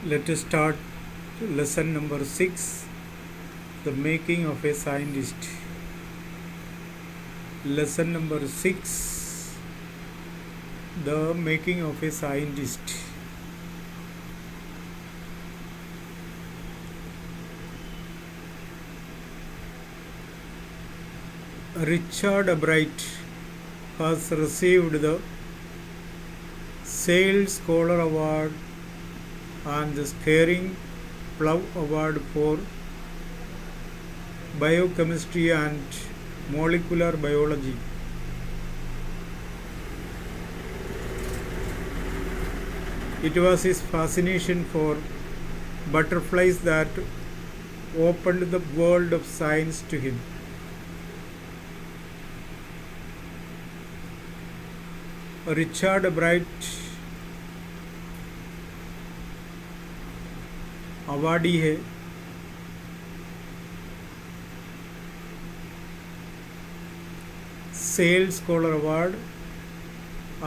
Let us start lesson number 6, the making of a scientist. Lesson number 6, the making of a scientist. Richard Albright has received the Sale Scholar Award and the Scaring Plough Award for biochemistry and molecular biology. It was his fascination for butterflies that opened the world of science to him. Richard Albright awardee है cell scholar award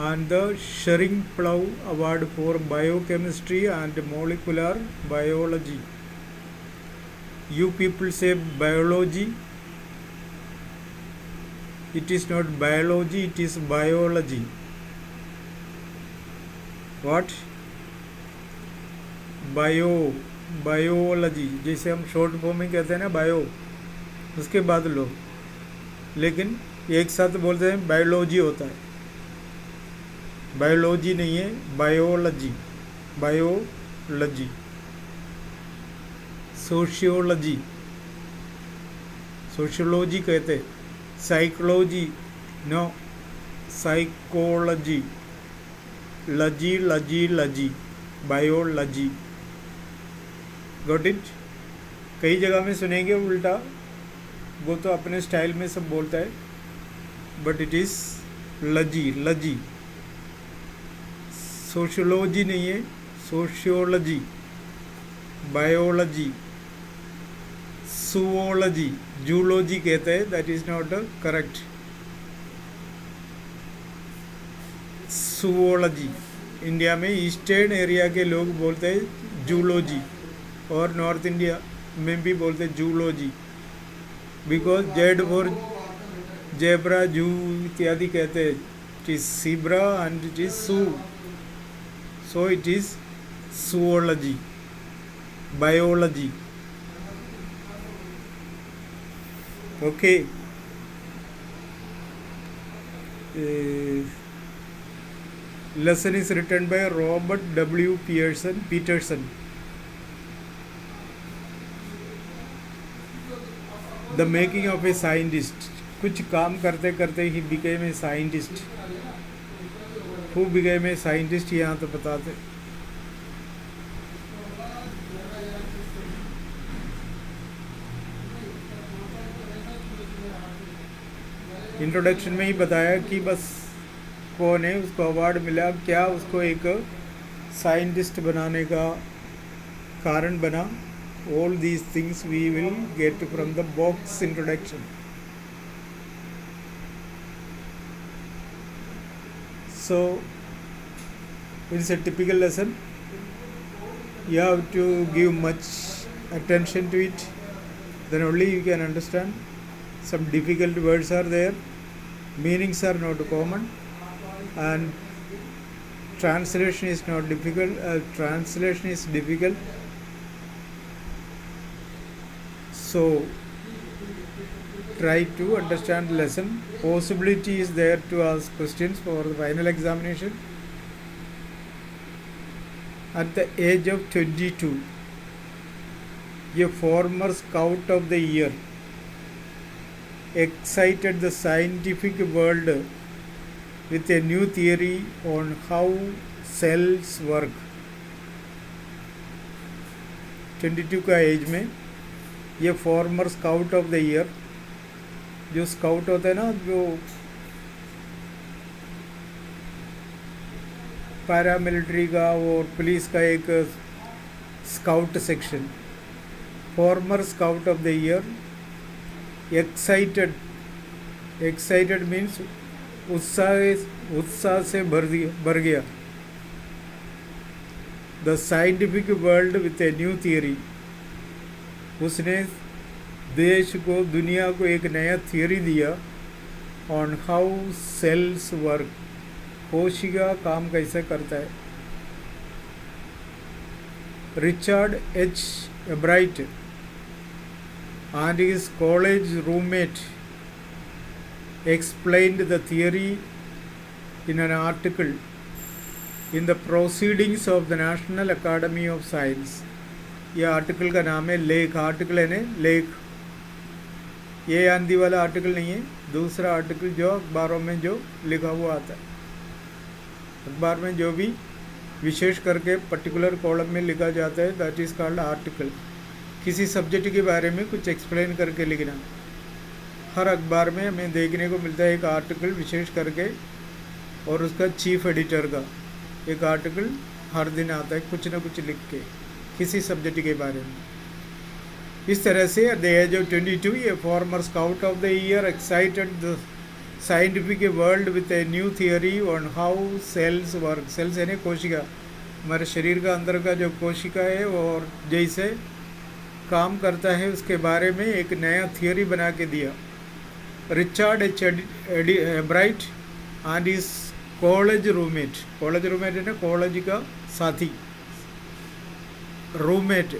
and the Scaring Plough Award for biochemistry and molecular biology. You people say biology. It is not biology, it is biology. What? Biology, जैसे हम short form में कहते हैं ना bio, उसके बाद लो, लेकिन एक साथ बोलते हैं बायोलॉजी होता है. बायोलॉजी नहीं है, बायोलॉजी. बायोलॉजी. सोशियोलॉजी, सोशियोलॉजी कहते हैं. Psychology no, psychology. Logy logy logy, biology. Got it. कई जगह में सुनेंगे उल्टा, वो तो अपने स्टाइल में सब बोलता है, but it is logy logy. Sociology नहीं है, सोशियोलॉजी. बायोलॉजी. सुओलॉजी, जूलॉजी कहते हैं, that is not correct. Zoology. India में ईस्टर्न एरिया के लोग बोलते हैं जूलॉजी, और नॉर्थ इंडिया में भी बोलते हैं zoology, because Z for zebra, zoo इत्यादि कहते हैं. It is zebra and it is zoo, so it is zoology. Biology. Okay. Lesson is written by Robert W. Peterson. The making of a scientist. कुछ काम करते करते ही became a scientist. Who became a scientist, यहाँ तो बताते. Introduction में ही बताया कि बस कौन है, उसको अवार्ड मिला, क्या उसको एक साइंटिस्ट बनाने का कारण बना. All these things we will get from the box introduction. So it's a typical lesson. You have to give much attention to it, then only you can understand. Some difficult words are there, meanings are not common, and translation is not difficult. Translation is difficult. So try to understand the lesson. Possibility is there to ask questions for the final examination. At the age of 22, a former scout of the year excited the scientific world with a new theory on how cells work. 22 का as में ये farmer scout of the year, जो scout होता है ना, जो paramilitary का और पुलिस का एक scout section, farmer scout of the year, excited means उत्साह से भर गया. The scientific world with a new theory. उसने देश को, दुनिया को एक नया थियरी दिया ऑन हाउ सेल्स वर्क, कोशिका काम कैसे करता है। Richard H एब्राइट and his college roommate explained the theory in an article in the Proceedings of the National Academy of Science। यह आर्टिकल का नाम है लेख। आर्टिकल है ना लेख, ये आंधी वाला आर्टिकल नहीं है, दूसरा आर्टिकल जो अखबारों में जो लिखा हुआ आता है। अखबार में जो भी विशेष करके पर्टिकुलर कॉलम में लिखा जाता है दैट इज़ कॉल्ड आर्टिकल। किसी सब्जेक्ट के बारे में कुछ एक्सप्लेन करके लिखना। हर अखबार में हमें देखने को मिलता है एक आर्टिकल विशेष करके, और उसका चीफ एडिटर का एक आर्टिकल हर दिन आता है कुछ ना कुछ लिख के किसी सब्जेक्ट के बारे में। इस तरह से at the age of 22 a former scout of the year excited the scientific world with a new theory on how cells work. Cells यानी कोशिका, हमारे शरीर का अंदर का जो कोशिका है और जैसे काम करता है उसके बारे में एक नया थियरी बना के दिया। रिचर्ड एच एब्राइट एंड इस कॉलेज रूममेट, कॉलेज रूममेट है ना कॉलेज का साथी, रूममेट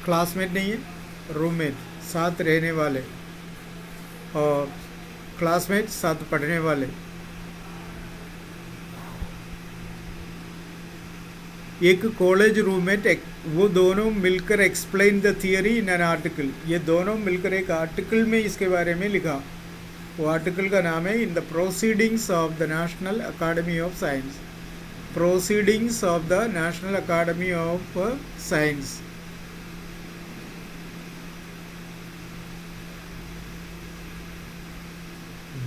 क्लासमेट नहीं है, रूममेट साथ रहने वाले, और क्लासमेट साथ पढ़ने वाले। एक कॉलेज रूममेट, वो दोनों मिलकर explain the theory in an article. ये दोनों मिलकर एक आर्टिकल में इसके बारे में लिखा। वो आर्टिकल का नाम है in the proceedings of the national Academy of science. Proceedings of the national Academy of science.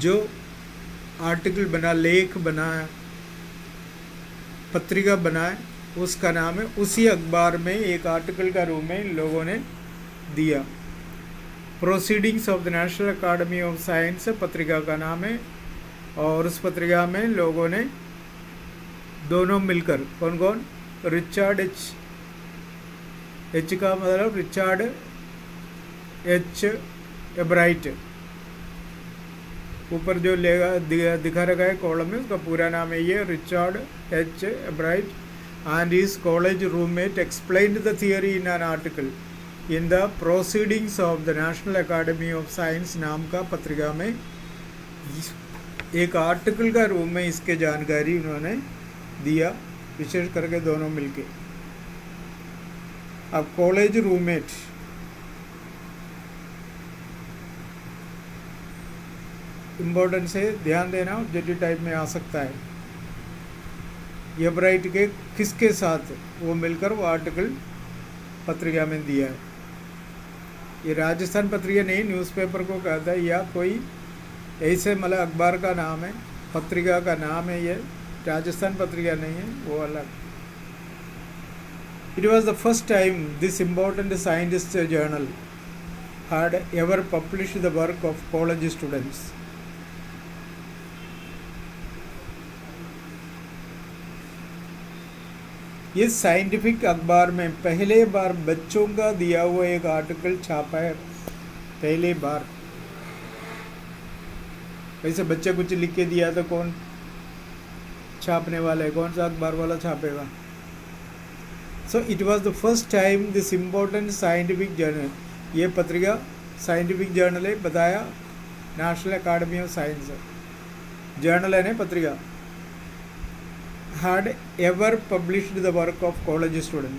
जो आर्टिकल बना, लेख बनाया, पत्रिका बनाए, उसका नाम है, उसी अखबार में एक आर्टिकल का रूप में इन लोगों ने दिया। Proceedings of the national Academy of science पत्रिका का नाम है, और उस पत्रिका में लोगों ने दोनों मिलकर, कौन कौन, रिचर्ड एच का मतलब रिचर्ड एच एब्राइट, ऊपर जो दिखा रखा है कॉलम में उसका पूरा नाम है ये, Richard H एब्राइट and his college roommate explained the theory in an article in the Proceedings of the National Academy of Science नाम का पत्रिका में एक आर्टिकल का रूप में इसके जानकारी उन्होंने दिया, विशेष करके दोनों मिलके। अब कॉलेज रूममेट, इम्पोर्टेंस है, ध्यान देना, ऑब्जेक्टिव टाइप में आ सकता है। एब्राइट के किसके साथ वो मिलकर वो आर्टिकल पत्रिका में दिया है। ये राजस्थान पत्रिका नहीं, न्यूज़पेपर को कहता है, या कोई ऐसे मतलब अखबार का नाम है, पत्रिका का नाम है, ये राजस्थान पत्रिका नहीं है, वो अलग। It was the first time this important scientist journal had ever published the work of college students. ये साइंटिफिक अखबार में पहले बार बच्चों का दिया हुआ एक आर्टिकल छापा है, पहले बार। वैसे बच्चे कुछ लिख के दिया तो कौन छापने वाला है, कौन सा अखबार वाला छापेगा। So it was the first time this important scientific journal, ये पत्रिका साइंटिफिक जर्नल है, बताया National Academy of Science journal है ना पत्रिका, had ever published the work of college student।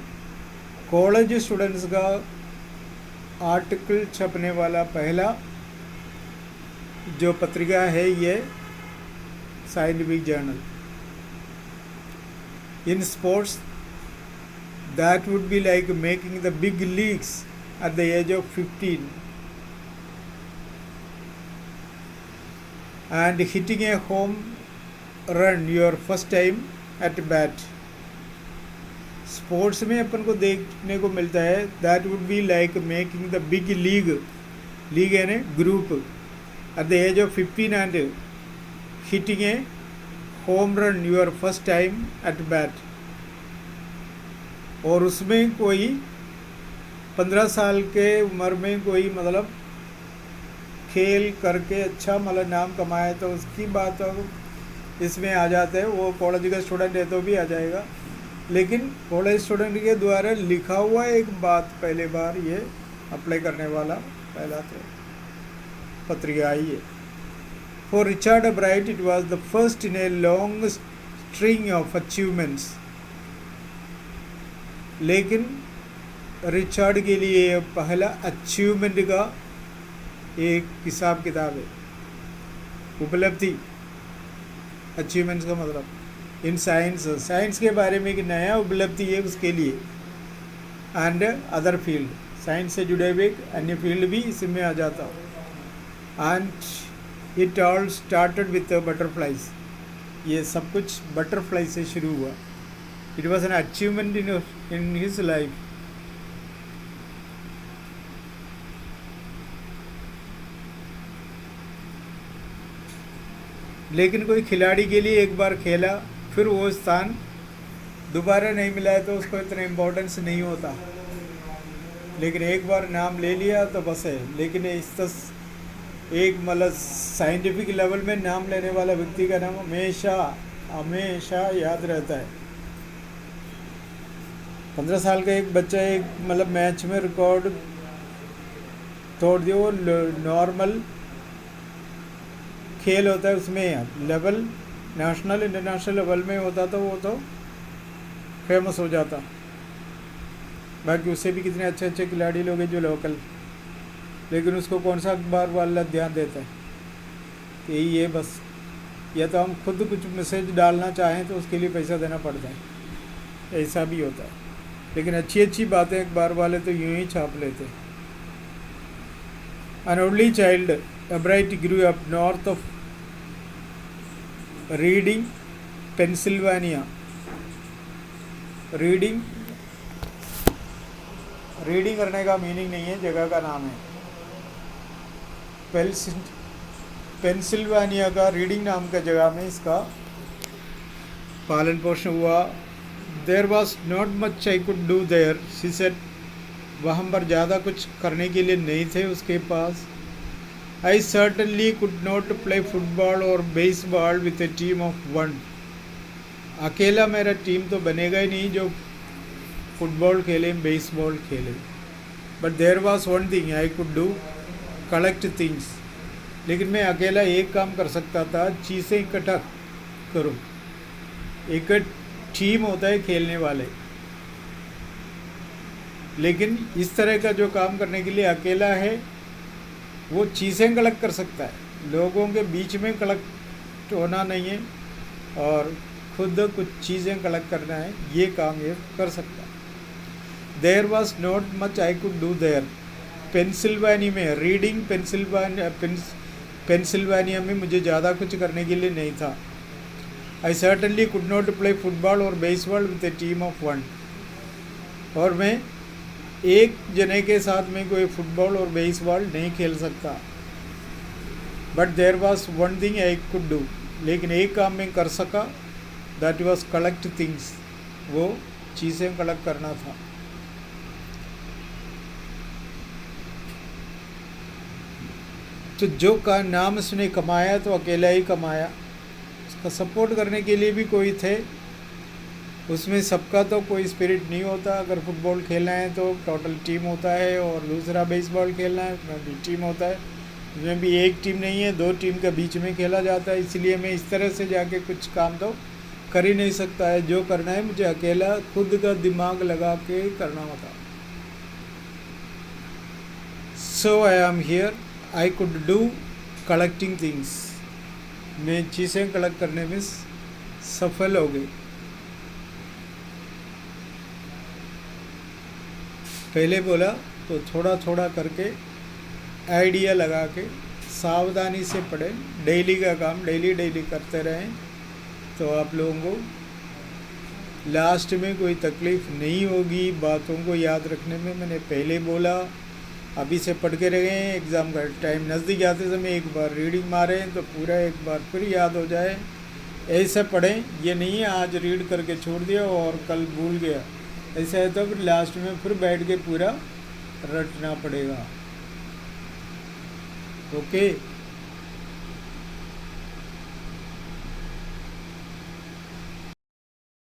College students का आर्टिकल छपने वाला पहला जो पत्रिका है ये scientific journal. In sports that would be like making the big leagues at the age of 15 and hitting a home run your first time at bat। Sports में अपन को देखने को मिलता है that would be like making the big league, league है ना group, at the age of 15 and hitting a home run your first time at bat। और उसमें कोई 15 साल के उम्र में कोई मतलब खेल करके अच्छा मतलब नाम कमाए तो उसकी बात अब इसमें आ जाता है। वो कॉलेज का स्टूडेंट है तो भी आ जाएगा, लेकिन कॉलेज स्टूडेंट के द्वारा लिखा हुआ एक बात पहले बार ये अप्लाई करने वाला पहला तो पत्रिका आई है। For Richard bright it was the first in a long string of achievements. लेकिन रिचर्ड के लिए पहला अचीवमेंट का एक हिसाब किताब है, उपलब्धि। अचीवमेंट्स का मतलब इन साइंस के बारे में एक नया उपलब्धि है उसके लिए। एंड अदर फील्ड, साइंस से जुड़े हुए अन्य फील्ड भी इसमें आ जाता। And it all started with butterflies. ये सब कुछ बटरफ्लाई से शुरू हुआ। It was an achievement in his life. लेकिन कोई खिलाड़ी के लिए एक बार खेला फिर वो स्थान दोबारा नहीं मिला है तो उसको इतना इम्पोर्टेंस नहीं होता, लेकिन एक बार नाम ले लिया तो बस है। लेकिन एक मतलब साइंटिफिक लेवल में नाम लेने वाला व्यक्ति का नाम हमेशा हमेशा याद रहता है। 15 साल का एक बच्चा एक मतलब मैच में रिकॉर्ड तोड़ दिया। वो नॉर्मल खेल होता है, उसमें लेवल नेशनल इंटरनेशनल लेवल में होता तो वो तो फेमस हो जाता। बाकी उससे भी कितने अच्छे अच्छे खिलाड़ी लोग हैं जो लोकल, लेकिन उसको कौन सा अखबार वाला ध्यान देता है। यही है बस, या तो हम खुद कुछ मैसेज डालना चाहें तो उसके लिए पैसा देना पड़ता है, ऐसा भी होता है। लेकिन अच्छी अच्छी बातें अखबार वाले तो यूं ही छाप लेते हैं। An only child, Albright grew up north of Reading, Pennsylvania. Reading करने का मीनिंग नहीं है, जगह का नाम है। पेंसिल्वानिया का रीडिंग नाम का जगह में इसका पालन पोषण हुआ। There was not much I could do there, she said. वहाँ पर ज़्यादा कुछ करने के लिए नहीं थे उसके पास। I certainly could not play football और baseball with a team of one. अकेला मेरा टीम तो बनेगा ही नहीं जो फुटबॉल खेले बेसबॉल खेले। But there was one thing I could do, collect things. लेकिन मैं अकेला एक काम कर सकता था, चीज़ें इकट्ठा करो। एक टीम होता है खेलने वाले, लेकिन इस तरह का जो काम करने के लिए अकेला है वो चीज़ें कलेक्ट कर सकता है। लोगों के बीच में कलेक्ट होना नहीं है और खुद कुछ चीज़ें कलेक्ट करना है, ये काम ये कर सकता है। There was not much I could do there. Pennsylvania में रीडिंग, पेंसिल्वानिया में मुझे ज़्यादा कुछ करने के लिए नहीं था। I certainly could not play football और baseball with a team of one. और मैं एक जने के साथ में कोई फुटबॉल और बेसबॉल नहीं खेल सकता। But there was one thing I could do, लेकिन एक काम मैं कर सका, दैट वॉज कलेक्ट थिंग्स। वो चीज़ें कलेक्ट करना था। तो जो का नाम उसने कमाया तो अकेला ही कमाया, उसका सपोर्ट करने के लिए भी कोई थे। उसमें सबका तो कोई स्पिरिट नहीं होता। अगर फुटबॉल खेलना है तो टोटल टीम होता है, और दूसरा बेसबॉल खेलना है उसमें भी टीम होता है। उसमें भी एक टीम नहीं है, दो टीम के बीच में खेला जाता है। इसलिए मैं इस तरह से जाके कुछ काम तो कर ही नहीं सकता है। जो करना है मुझे अकेला खुद का दिमाग लगा के करना होता। So I am here, I could do collecting things. मैं चीज़ें कलेक्ट करने में सफल हो गई। पहले बोला तो थोड़ा थोड़ा करके आइडिया लगा के सावधानी से पढ़ें। डेली का काम डेली करते रहें तो आप लोगों को लास्ट में कोई तकलीफ़ नहीं होगी बातों को याद रखने में। मैंने पहले बोला, अभी से पढ़ के रहें। एग्ज़ाम का टाइम नज़दीक आते समय एक बार रीडिंग मारें तो पूरा एक बार फिर याद हो जाए। ऐसे पढ़ें, ये नहीं है आज रीड करके छोड़ दिया और कल भूल गया। ऐसा है तो फिर लास्ट में फिर बैठ के पूरा रटना पड़ेगा। ओके।